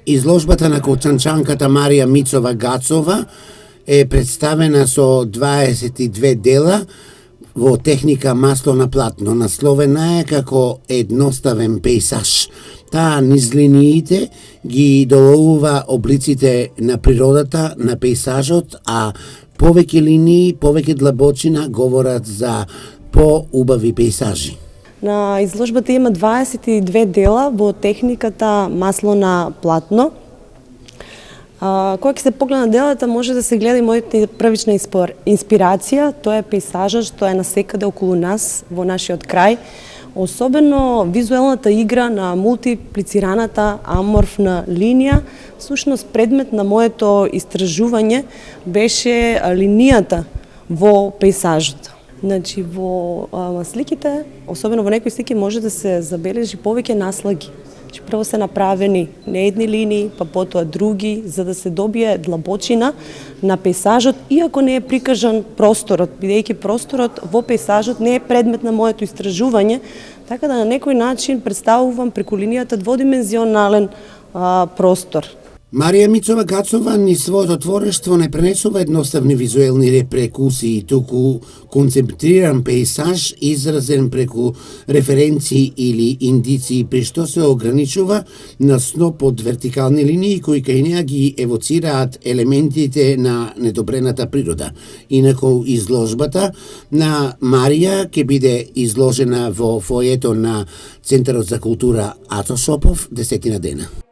Изложбата на кочанчанката Марија Мицова Гацова е представена со 22 дела во техника масло на платно. Насловена е како едноставен пејсаж. Таа низ линиите ги доловува облиците на природата, на пејсажот, а повеќе линии, повеќе длабочина говорат за поубави пејсажи. На изложбата има 22 дела во техниката масло на платно. Кога ќе се погледа на делата, може да се гледа и мојата првична инспирација, тоа е пејсажот што е насекаде околу нас, во нашиот крај. Особено визуелната игра на мултиплицираната аморфна линија. Всушност предмет на моето истражување беше линијата во пејсажот. Значи, во сликите, особено во некои слики, може да се забележи повеќе наслаги. Значи, прво се направени не едни линии, па потоа други, за да се добие длабочина на пејсажот, иако не е прикажан просторот, бидејќи просторот во пејсажот не е предмет на моето истражување, така да на некој начин представувам преку линијата дводимензионален простор. Марија Мицова Гацова ни своето творештво не пренесува едноставни визуелни репрекусии, туку концентриран пејсаж изразен преку референции или индиции, при што се ограничува на сноп од вертикални линии кои кај неа ги евоцираат елементите на недобрената природа. Инаку изложбата на Марија ќе биде изложена во фојето на Центарот за култура Ато Шопов 10 дена.